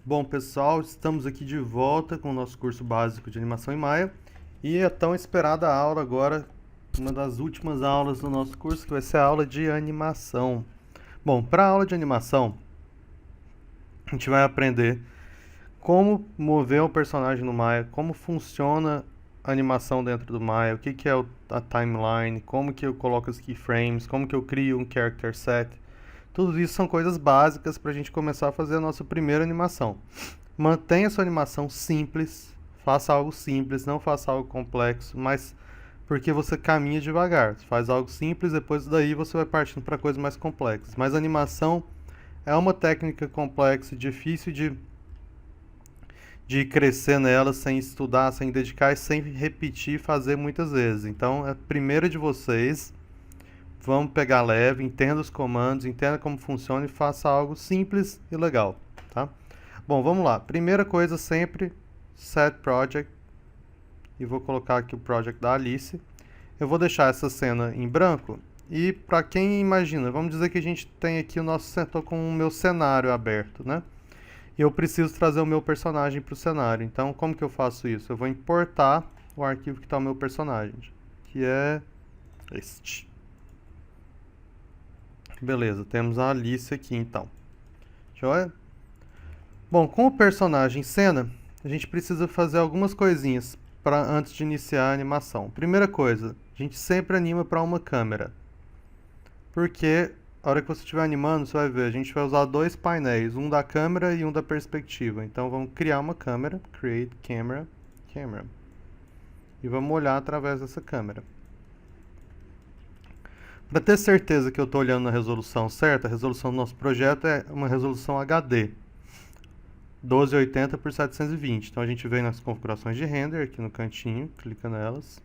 Bom, pessoal, estamos aqui de volta com o nosso curso básico de animação em Maya e a tão esperada aula agora, uma das últimas aulas do nosso curso, que vai ser a aula de animação. Bom, para a aula de animação, a gente vai aprender como mover o personagem no Maya, como funciona a animação dentro do Maya, o que é a timeline, como que eu coloco os keyframes, como que eu crio um character set. Tudo isso são coisas básicas para a gente começar a fazer a nossa primeira animação. Mantenha sua animação simples, faça algo simples, não faça algo complexo, mas porque você caminha devagar. Você faz algo simples, depois daí você vai partindo para coisas mais complexas. Mas a animação é uma técnica complexa, difícil de crescer nela sem estudar, sem dedicar e sem repetir e fazer muitas vezes. Então, a primeira de vocês, vamos pegar leve, entenda os comandos, entenda como funciona e faça algo simples e legal, tá? Bom, vamos lá. Primeira coisa sempre, set project. E vou colocar aqui o project da Alice. Eu vou deixar essa cena em branco. E para quem imagina, vamos dizer que a gente tem aqui o nosso setor com o meu cenário aberto, né? E eu preciso trazer o meu personagem para o cenário. Então, como que eu faço isso? Eu vou importar o arquivo que está o meu personagem, que é este. Beleza, temos a Alice aqui então. Joia? Bom, com o personagem em cena, a gente precisa fazer algumas coisinhas antes de iniciar a animação. Primeira coisa, a gente sempre anima para uma câmera. Porque a hora que você estiver animando, você vai ver, a gente vai usar dois painéis, um da câmera e um da perspectiva. Então vamos criar uma câmera, create camera, camera. E vamos olhar através dessa câmera. Para ter certeza que eu estou olhando na resolução certa, a resolução do nosso projeto é uma resolução HD. 1280 por 720. Então a gente vem nas configurações de render aqui no cantinho, clica nelas.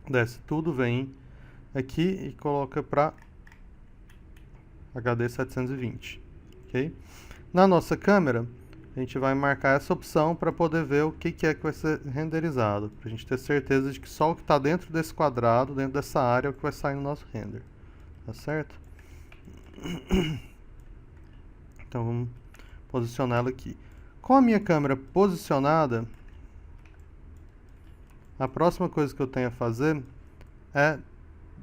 Desce tudo, vem aqui e coloca para HD 720, ok? Na nossa câmera, a gente vai marcar essa opção para poder ver o que é que vai ser renderizado, para a gente ter certeza de que só o que está dentro desse quadrado, dentro dessa área, é o que vai sair no nosso render, tá certo? Então vamos posicioná-la aqui. Com a minha câmera posicionada, a próxima coisa que eu tenho a fazer é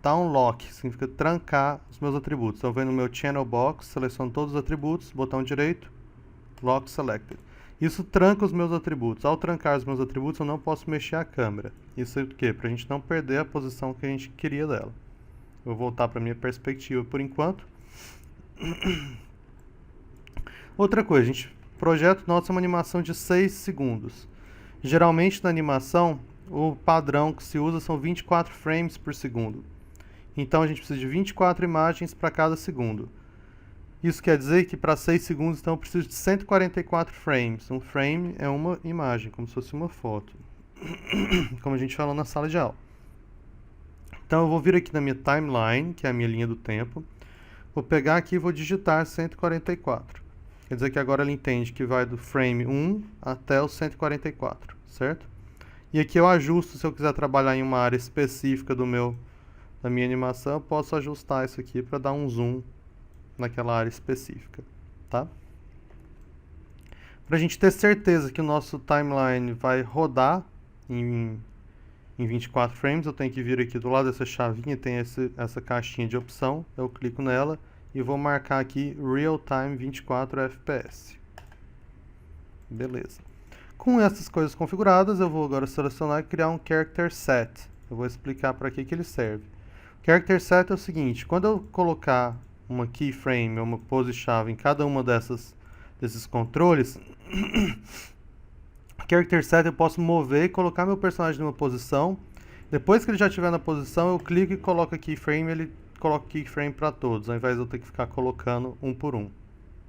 dar um lock, significa trancar os meus atributos. Então, eu venho no meu Channel Box, seleciono todos os atributos, botão direito, Lock Selected. Isso tranca os meus atributos. Ao trancar os meus atributos, eu não posso mexer a câmera. Isso é o quê? Para a gente não perder a posição que a gente queria dela. Eu vou voltar para a minha perspectiva por enquanto. Outra coisa, o projeto nosso é uma animação de 6 segundos. Geralmente na animação, o padrão que se usa são 24 frames por segundo. Então a gente precisa de 24 imagens para cada segundo. Isso quer dizer que para 6 segundos, então eu preciso de 144 frames. Um frame é uma imagem, como se fosse uma foto. Como a gente falou na sala de aula. Então eu vou vir aqui na minha timeline, que é a minha linha do tempo. Vou pegar aqui e vou digitar 144. Quer dizer que agora ele entende que vai do frame 1 até o 144, certo? E aqui eu ajusto, se eu quiser trabalhar em uma área específica da minha animação, eu posso ajustar isso aqui para dar um zoom naquela área específica, tá? Para a gente ter certeza que o nosso timeline vai rodar em 24 frames, eu tenho que vir aqui do lado dessa chavinha, tem essa caixinha de opção, eu clico nela e vou marcar aqui Real Time 24 FPS. Beleza. Com essas coisas configuradas, eu vou agora selecionar e criar um Character Set. Eu vou explicar para que ele serve. O Character Set é o seguinte, quando eu colocar uma keyframe ou uma pose-chave em cada uma desses controles, Character Set eu posso mover e colocar meu personagem numa posição. Depois que ele já estiver na posição, eu clico e coloco a keyframe, ele coloca keyframe para todos, ao invés de eu ter que ficar colocando um por um.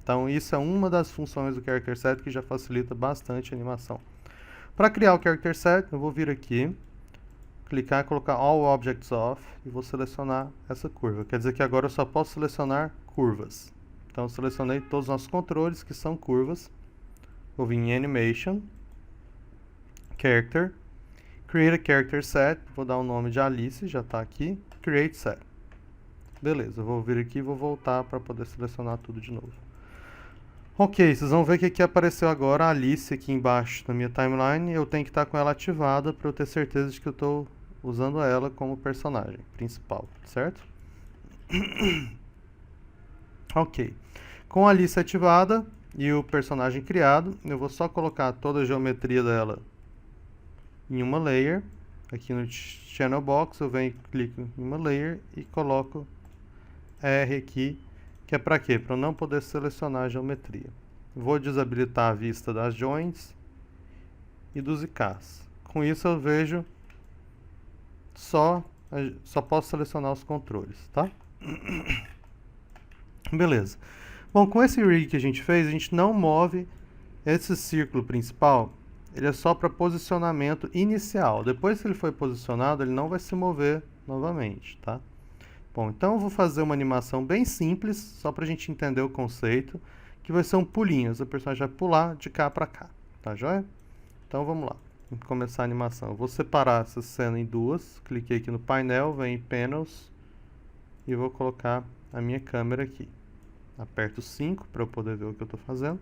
Então isso é uma das funções do Character Set que já facilita bastante a animação. Para criar o Character Set, eu vou vir aqui, clicar e colocar All Objects Off e vou selecionar essa curva. Quer dizer que agora eu só posso selecionar curvas. Então eu selecionei todos os nossos controles que são curvas. Vou vir em Animation, Character, Create a Character Set, vou dar o nome de Alice, já está aqui, Create Set. Beleza, eu vou vir aqui e vou voltar para poder selecionar tudo de novo. Ok, vocês vão ver que aqui apareceu agora a Alice aqui embaixo na minha timeline. Eu tenho que estar com ela ativada para eu ter certeza de que eu estou usando ela como personagem principal, certo? Ok. Com a Alice ativada e o personagem criado, eu vou só colocar toda a geometria dela em uma layer. Aqui no Channel Box eu venho, clico em uma layer e coloco R aqui, que é para quê? Para eu não poder selecionar a geometria. Vou desabilitar a vista das joints e dos IKs. Com isso eu vejo só posso selecionar os controles, tá? Beleza. Bom, com esse rig que a gente fez, a gente não move esse círculo principal. Ele é só para posicionamento inicial. Depois que ele foi posicionado, ele não vai se mover novamente, tá? Bom, então eu vou fazer uma animação bem simples, só para a gente entender o conceito, que vai ser um pulinho. O personagem vai pular de cá para cá, tá joia? Então vamos lá, vamos começar a animação. Eu vou separar essa cena em duas, cliquei aqui no painel, venho em Panels e vou colocar a minha câmera aqui. Aperto 5 para eu poder ver o que eu estou fazendo.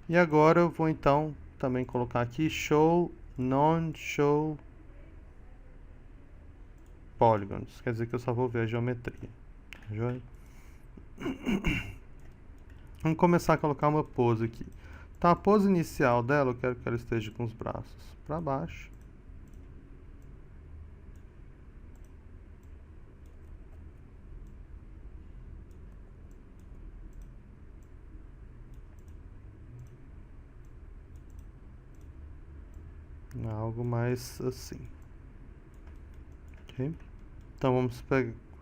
E agora eu vou então também colocar aqui Show Non-Show Polygons. Quer dizer que eu só vou ver a geometria. Joia? Vamos começar a colocar uma pose aqui. Então a pose inicial dela, eu quero que ela esteja com os braços para baixo. Algo mais assim. Ok? Então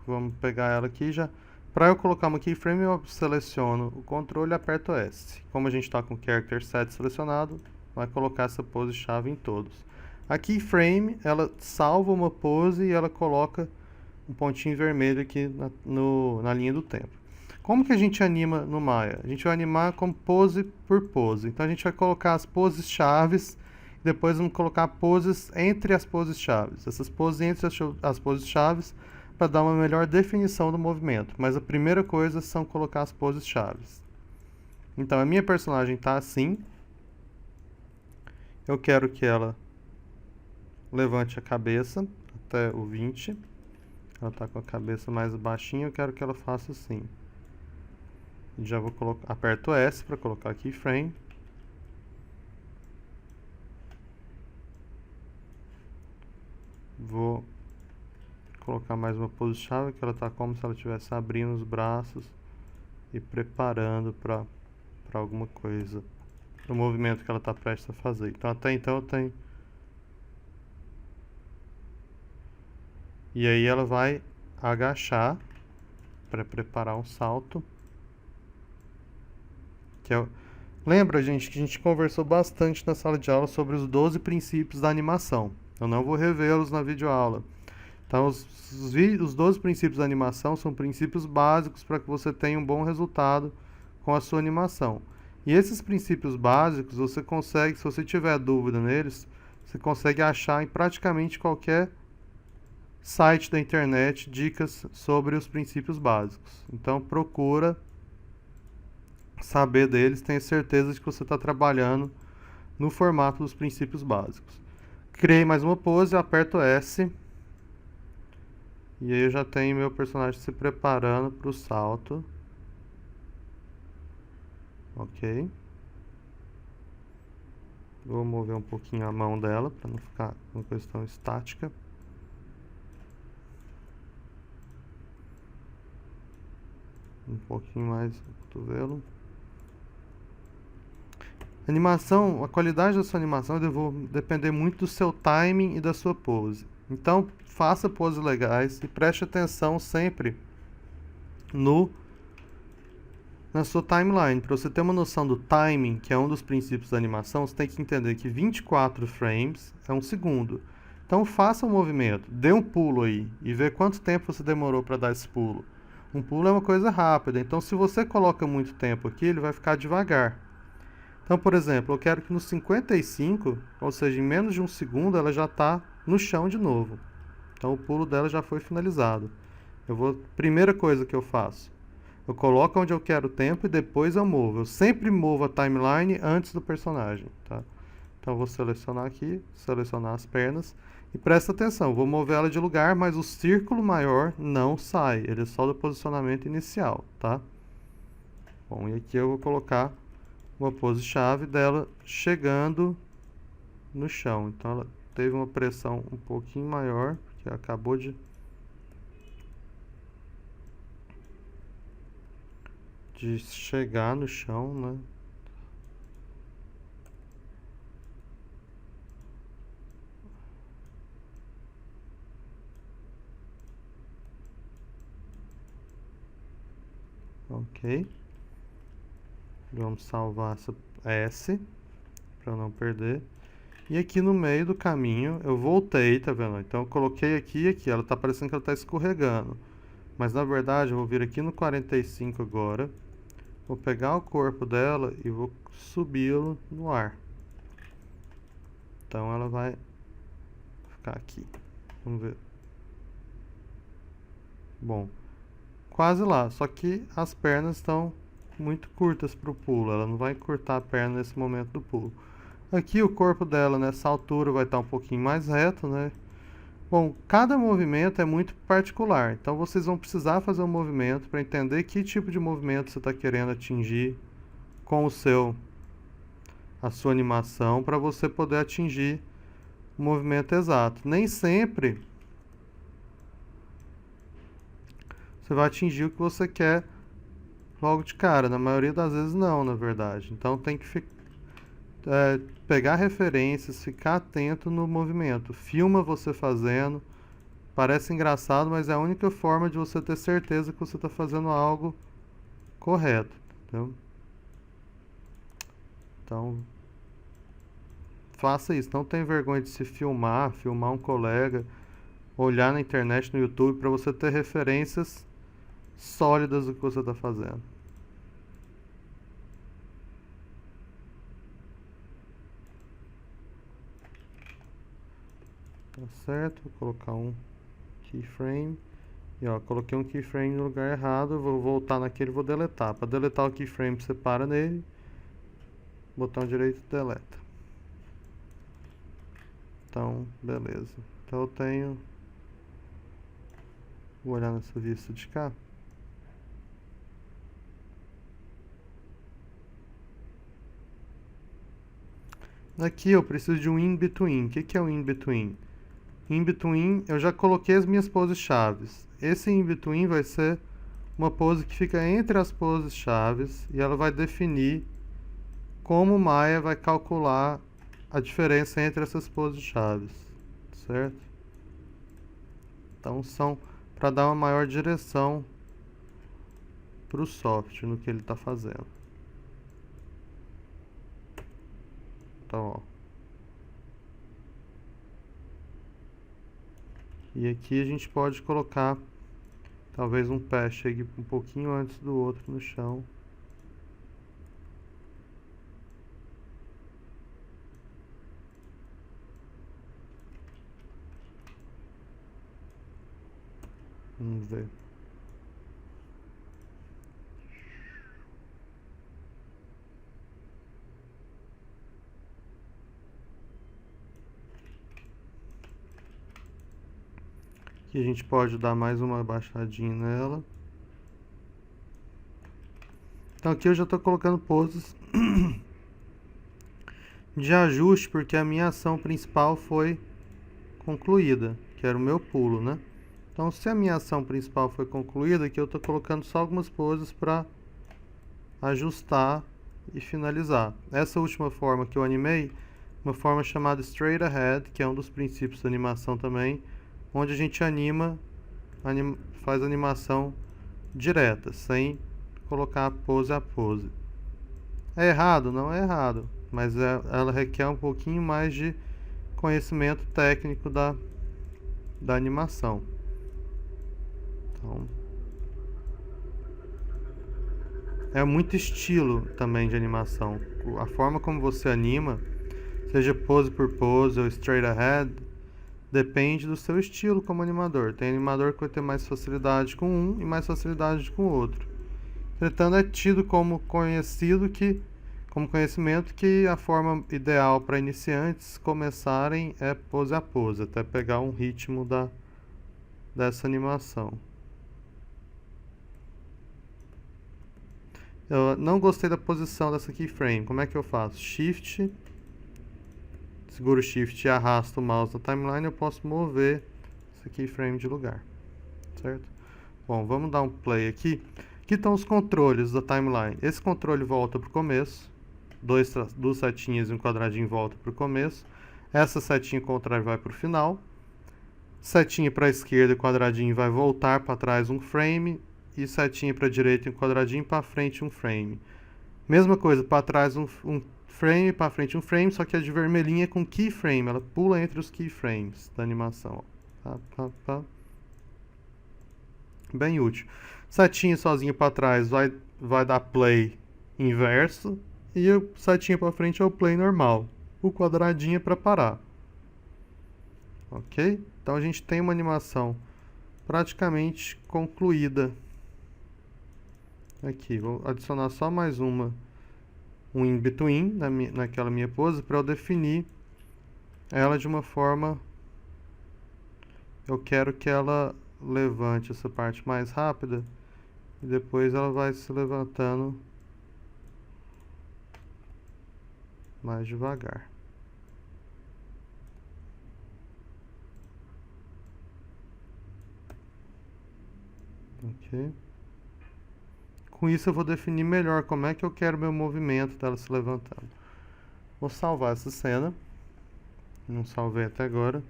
vamos pegar ela aqui já. Para eu colocar uma keyframe, eu seleciono o controle e aperto S. Como a gente está com o character set selecionado, vai colocar essa pose-chave em todos. A keyframe, ela salva uma pose e ela coloca um pontinho vermelho aqui na linha do tempo. Como que a gente anima no Maya? A gente vai animar com pose por pose. Então a gente vai colocar as poses-chaves, depois vamos colocar poses entre as poses-chaves. Essas poses entre as poses-chaves para dar uma melhor definição do movimento. Mas a primeira coisa são colocar as poses-chaves. Então a minha personagem está assim. Eu quero que ela levante a cabeça até o 20. Ela está com a cabeça mais baixinha, eu quero que ela faça assim. Já vou colocar, aperto S para colocar aqui keyframe. Vou colocar mais uma pose-chave, que ela está como se ela estivesse abrindo os braços e preparando para alguma coisa, o movimento que ela está prestes a fazer. Então até então eu tenho. E aí ela vai agachar para preparar um salto. Lembra, gente, que a gente conversou bastante na sala de aula sobre os 12 princípios da animação. Eu não vou revê-los na videoaula. Então, os 12 princípios da animação são princípios básicos para que você tenha um bom resultado com a sua animação. E esses princípios básicos, você consegue, se você tiver dúvida neles, você consegue achar em praticamente qualquer site da internet dicas sobre os princípios básicos. Então, procura saber deles, tenha certeza de que você está trabalhando no formato dos princípios básicos. Criei mais uma pose, aperto S. E aí eu já tenho meu personagem se preparando para o salto. Ok. Vou mover um pouquinho a mão dela para não ficar uma questão estática. Um pouquinho mais o cotovelo. Animação, a qualidade da sua animação vai depender muito do seu timing e da sua pose. Então, faça poses legais e preste atenção sempre na sua timeline. Para você ter uma noção do timing, que é um dos princípios da animação, você tem que entender que 24 frames é um segundo. Então, faça um movimento, dê um pulo aí e vê quanto tempo você demorou para dar esse pulo. Um pulo é uma coisa rápida, então se você coloca muito tempo aqui, ele vai ficar devagar. Então, por exemplo, eu quero que no 55, ou seja, em menos de um segundo, ela já está no chão de novo. Então, o pulo dela já foi finalizado. Primeira coisa que eu faço, Eu coloco onde eu quero o tempo e depois eu movo. Eu sempre movo a timeline antes do personagem, tá? Então eu vou selecionar aqui, selecionar as pernas e presta atenção, eu vou mover ela de lugar, mas o círculo maior não sai, ele é só do posicionamento inicial, tá? Bom, e aqui eu vou colocar uma pose-chave dela chegando no chão. Então ela teve uma pressão um pouquinho maior, porque acabou de chegar no chão, né? Ok. Vamos salvar essa S para não perder. E aqui no meio do caminho eu voltei, tá vendo? Então eu coloquei aqui e aqui. Ela tá parecendo que ela tá escorregando. Mas na verdade eu vou vir aqui no 45 agora. Vou pegar o corpo dela e vou subi-lo no ar. Então ela vai ficar aqui. Vamos ver. Bom, quase lá. Só que as pernas estão muito curtas para o pulo. Ela não vai encurtar a perna nesse momento do pulo. Aqui o corpo dela nessa altura vai estar um pouquinho mais reto, né? Bom, cada movimento é muito particular. Então vocês vão precisar fazer um movimento para entender que tipo de movimento você está querendo atingir com a sua animação para você poder atingir o movimento exato. Nem sempre você vai atingir o que você quer logo de cara. Na maioria das vezes não, na verdade. Então tem que pegar referências, ficar atento no movimento. Filma você fazendo. Parece engraçado, mas é a única forma de você ter certeza que você está fazendo algo correto. Entendeu? Então, faça isso. Não tenha vergonha de se filmar um colega, olhar na internet, no YouTube, para você ter referências sólidas do que você está fazendo. Tá certo, vou colocar um keyframe. E ó, coloquei um keyframe no lugar errado, vou voltar naquele e vou deletar. Para deletar o keyframe, você para nele, botão direito deleta. Então, beleza. Então eu tenho... Vou olhar nessa vista de cá. Aqui eu preciso de um in-between. O que é o in-between? In-between, eu já coloquei as minhas poses chaves. Esse in-between vai ser uma pose que fica entre as poses chaves e ela vai definir como o Maya vai calcular a diferença entre essas poses chaves, certo? Então são para dar uma maior direção para o software no que ele está fazendo. Então, ó. E aqui a gente pode colocar talvez um pé chegue um pouquinho antes do outro no chão. Vamos ver. Aqui a gente pode dar mais uma baixadinha nela. Então aqui eu já estou colocando poses de ajuste, porque a minha ação principal foi concluída, que era o meu pulo, né? Então se a minha ação principal foi concluída, aqui eu estou colocando só algumas poses para ajustar e finalizar. Essa última forma que eu animei, uma forma chamada Straight Ahead, que é um dos princípios da animação também, onde a gente faz animação direta, sem colocar pose a pose. É errado? Não é errado, mas ela requer um pouquinho mais de conhecimento técnico da animação. Então, é muito estilo também de animação. A forma como você anima, seja pose por pose ou straight ahead, depende do seu estilo como animador. Tem animador que vai ter mais facilidade com um e mais facilidade com o outro. Entretanto, é tido como conhecimento que a forma ideal para iniciantes começarem é pose a pose, até pegar um ritmo dessa animação. Eu não gostei da posição dessa keyframe. Como é que eu faço? Shift, seguro Shift e arrasto o mouse na timeline, eu posso mover essa keyframe de lugar, certo? Bom, vamos dar um play aqui. Aqui estão os controles da timeline. Esse controle volta para o começo, duas setinhas e um quadradinho volta para o começo. Essa setinha contrária vai para o final. Setinha para a esquerda e quadradinho vai voltar para trás um frame. E setinha para a direita e um quadradinho, para frente um frame. Mesma coisa, para trás um frame, para frente um frame, só que a de vermelhinha é com keyframe. Ela pula entre os keyframes da animação. Bem útil. Setinha sozinha para trás vai dar play inverso. E o setinha para frente é o play normal. O quadradinho é para parar. Ok? Então a gente tem uma animação praticamente concluída. Aqui, vou adicionar só mais um in between naquela minha pose para eu definir ela de uma forma. Eu quero que ela levante essa parte mais rápida e depois ela vai se levantando mais devagar. Ok. Com isso eu vou definir melhor como é que eu quero meu movimento dela se levantando. Vou salvar essa cena. Não salvei até agora.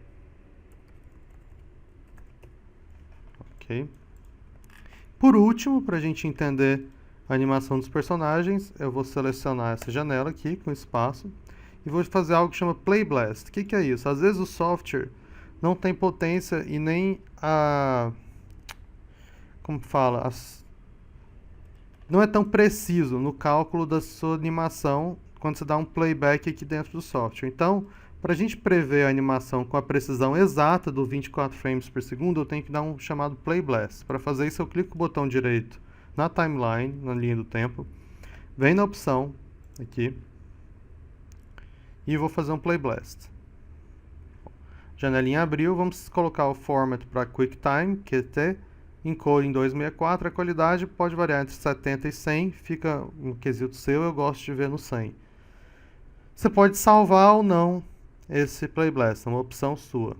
Ok. Por último, para a gente entender a animação dos personagens, eu vou selecionar essa janela aqui com espaço e vou fazer algo que chama Play Blast. O que é isso? Às vezes o software não tem potência e nem a... Como fala? Não é tão preciso no cálculo da sua animação quando você dá um playback aqui dentro do software. Então, para a gente prever a animação com a precisão exata do 24 frames por segundo, eu tenho que dar um chamado Play Blast. Para fazer isso, eu clico com o botão direito na timeline, na linha do tempo, vem na opção aqui e vou fazer um Play Blast. Janelinha abriu, vamos colocar o format para QuickTime, QT, encoding 264, a qualidade pode variar entre 70 e 100, fica um quesito seu, eu gosto de ver no 100. Você pode salvar ou não esse Play Blast, é uma opção sua.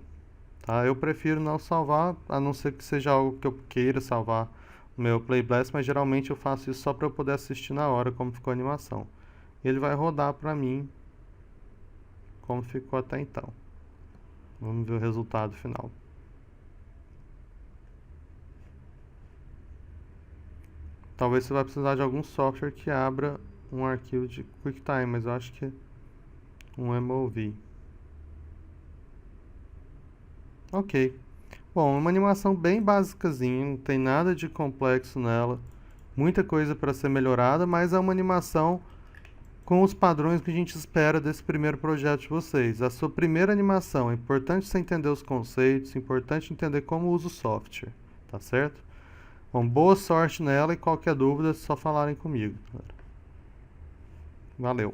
Tá? Eu prefiro não salvar, a não ser que seja algo que eu queira salvar o meu Play Blast, mas geralmente eu faço isso só para eu poder assistir na hora como ficou a animação. Ele vai rodar para mim como ficou até então. Vamos ver o resultado final. Talvez você vai precisar de algum software que abra um arquivo de QuickTime, mas eu acho que um MOV. Ok. Bom, uma animação bem basicazinha, não tem nada de complexo nela. Muita coisa para ser melhorada, mas é uma animação com os padrões que a gente espera desse primeiro projeto de vocês. A sua primeira animação, é importante você entender os conceitos, é importante entender como usa o software, tá certo? Bom, boa sorte nela e qualquer dúvida é só falarem comigo. Valeu!